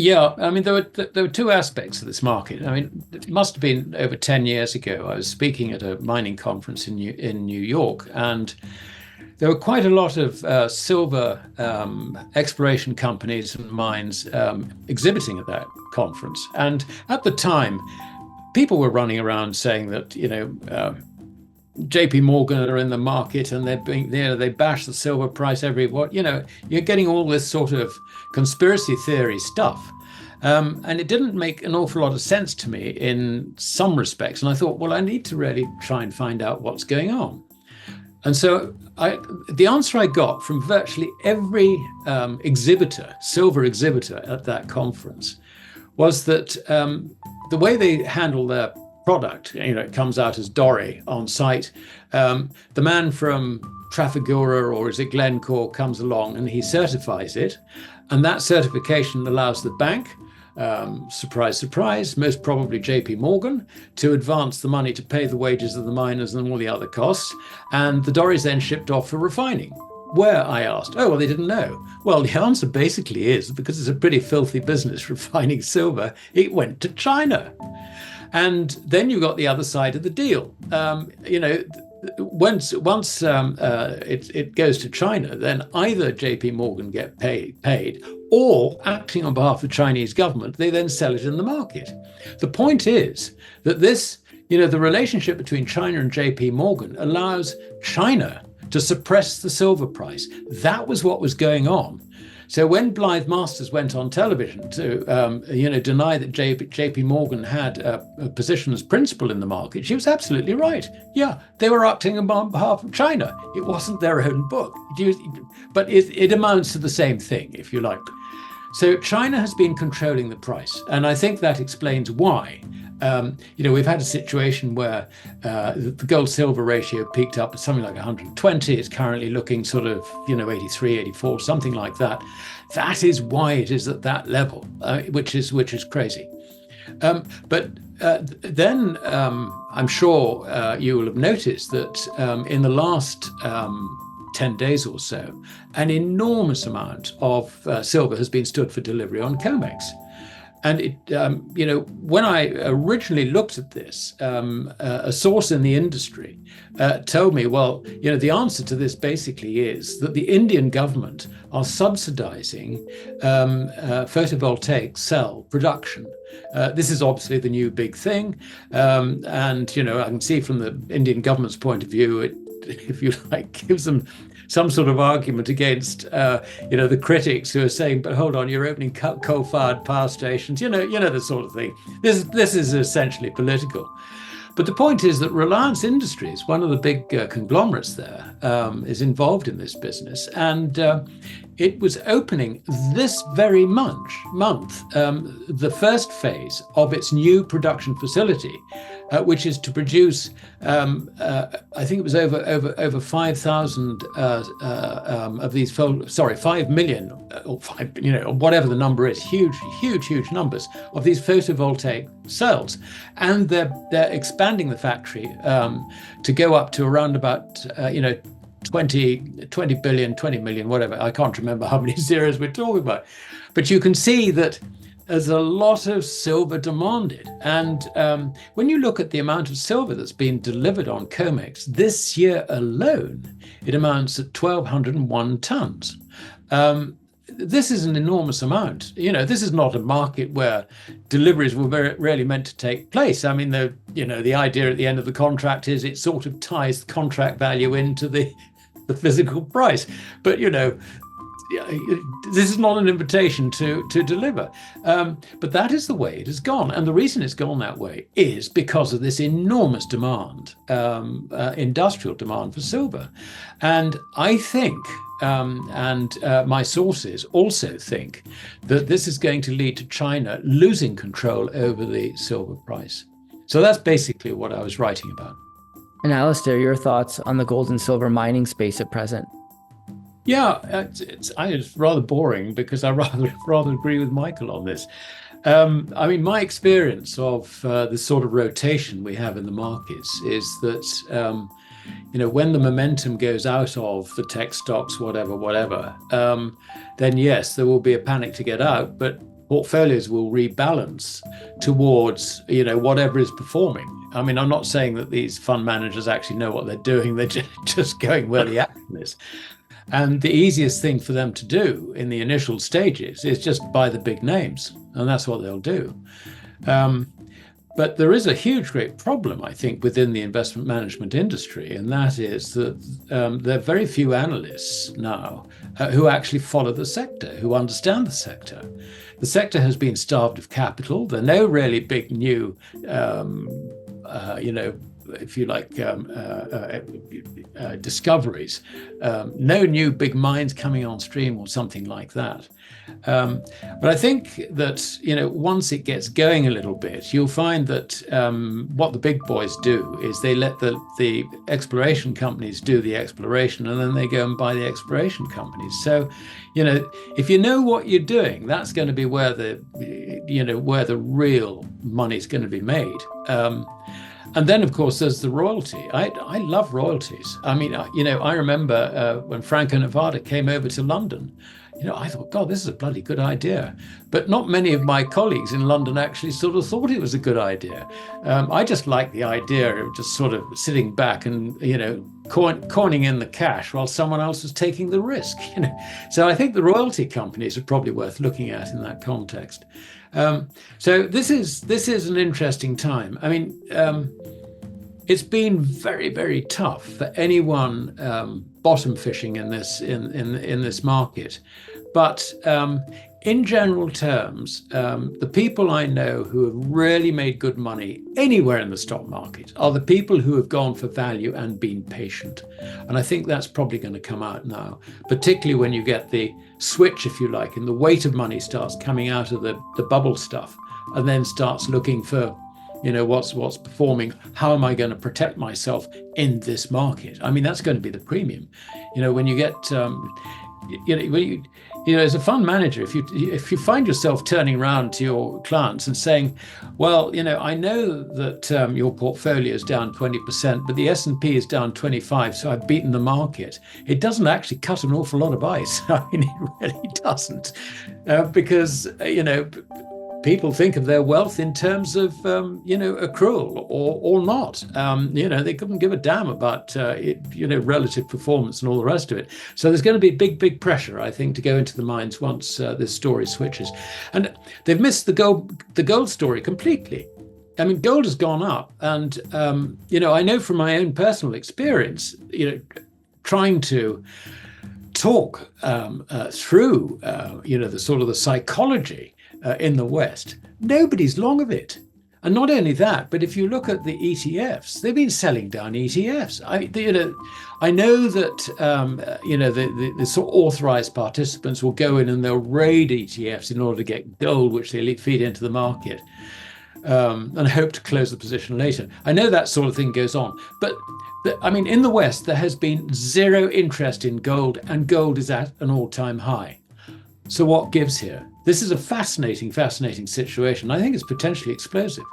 Yeah, I mean, there were two aspects of this market. I mean, it must have been over 10 years ago. I was speaking at a mining conference in New York, and there were quite a lot of silver exploration companies and mines exhibiting at that conference. And at the time, people were running around saying that, JP Morgan are in the market and they bash the silver price you're getting all this sort of conspiracy theory stuff. And it didn't make an awful lot of sense to me in some respects. And I thought, well, I need to really try and find out what's going on. And so the answer I got from virtually every silver exhibitor at that conference, was that the way they handle their product, it comes out as Dory on site. The man from Trafigura, or is it Glencore, comes along and he certifies it. And that certification allows the bank, surprise, surprise, most probably JP Morgan, to advance the money to pay the wages of the miners and all the other costs. And the Dory is then shipped off for refining. Where, I asked? Oh, well, they didn't know. Well, the answer basically is, because it's a pretty filthy business refining silver, it went to China. And then you got the other side of the deal. Once it goes to China, then either JP Morgan get paid, or acting on behalf of the Chinese government, they then sell it in the market. The point is that the relationship between China and JP Morgan allows China to suppress the silver price. That was what was going on. So when Blythe Masters went on television to deny that JP Morgan had a position as principal in the market, she was absolutely right. Yeah, they were acting on behalf of China. It wasn't their own book. But it amounts to the same thing, if you like. So China has been controlling the price. And I think that explains why. We've had a situation where the gold-silver ratio peaked up at something like 120. It's currently looking sort of, 83, 84, something like that. That is why it is at that level, which is crazy. But then I'm sure you will have noticed that in the last 10 days or so, an enormous amount of silver has been stood for delivery on COMEX. And when I originally looked at this, a source in the industry told me, well, the answer to this basically is that the Indian government are subsidizing photovoltaic cell production. This is obviously the new big thing. And, I can see from the Indian government's point of view, it, if you like, gives them some sort of argument against, the critics who are saying, but hold on, you're opening coal-fired power stations, the sort of thing. This is essentially political. But the point is that Reliance Industries, one of the big conglomerates there, is involved in this business. And it was opening this very month, the first phase of its new production facility, which is to produce, I think it was over 5,000 of these, 5 million, or whatever the number is, huge numbers of these photovoltaic cells. And they're expanding the factory to go up to around about, 20 billion, 20 million, whatever. I can't remember how many zeros we're talking about. But you can see that there's a lot of silver demanded. And when you look at the amount of silver that's been delivered on COMEX this year alone, it amounts at 1,201 tons. This is an enormous amount. This is not a market where deliveries were really meant to take place. I mean, the idea at the end of the contract is it sort of ties the contract value into the physical price. But, this is not an invitation to deliver. But that is the way it has gone. And the reason it's gone that way is because of this enormous demand, industrial demand for silver. And I think, my sources also think, that this is going to lead to China losing control over the silver price. So that's basically what I was writing about. And Alasdair, your thoughts on the gold and silver mining space at present? Yeah, it's rather boring because I rather agree with Michael on this. My experience of the sort of rotation we have in the markets is that, when the momentum goes out of the tech stocks, whatever, then yes, there will be a panic to get out. But portfolios will rebalance towards, whatever is performing. I mean, I'm not saying that these fund managers actually know what they're doing. They're just going where the action is. And the easiest thing for them to do in the initial stages is just buy the big names. And that's what they'll do. But there is a great problem, I think, within the investment management industry, and that is that there are very few analysts now who actually follow the sector, who understand the sector. The sector has been starved of capital. There are no really big new, if you like, discoveries, no new big mines coming on stream or something like that. But I think that, once it gets going a little bit, you'll find that what the big boys do is they let the exploration companies do the exploration, and then they go and buy the exploration companies. So, if you know what you're doing, that's going to be where the real money's going to be made. And then, of course, there's the royalty. I love royalties. I mean, I remember when Franco-Nevada came over to London, I thought, God, this is a bloody good idea. But not many of my colleagues in London actually sort of thought it was a good idea. I just liked the idea of just sort of sitting back and, coining in the cash while someone else was taking the risk. So I think the royalty companies are probably worth looking at in that context. So this is an interesting time. I mean, it's been very, very tough for anyone bottom fishing in this market. But in general terms, the people I know who have really made good money anywhere in the stock market are the people who have gone for value and been patient. And I think that's probably going to come out now, particularly when you get the switch, if you like, and the weight of money starts coming out of the bubble stuff and then starts looking for, what's performing. How am I going to protect myself in this market? I mean, that's going to be the premium. When you get, as a fund manager, if you find yourself turning around to your clients and saying, well, I know that your portfolio is down 20%, but the S&P is down 25, so I've beaten the market. It doesn't actually cut an awful lot of ice. I mean, it really doesn't, because people think of their wealth in terms of, accrual or not. They couldn't give a damn about, relative performance and all the rest of it. So there's going to be big pressure, I think, to go into the mines once this story switches. And they've missed the gold story completely. I mean, gold has gone up. And, I know from my own personal experience, trying to talk through, the sort of the psychology in the West, nobody's long of it. And not only that, but if you look at the ETFs, they've been selling down ETFs. I know that the sort of authorized participants will go in and they'll raid ETFs in order to get gold, which they feed into the market, and hope to close the position later. I know that sort of thing goes on, but in the West, there has been zero interest in gold, and gold is at an all-time high. So what gives here? This is a fascinating situation. I think it's potentially explosive.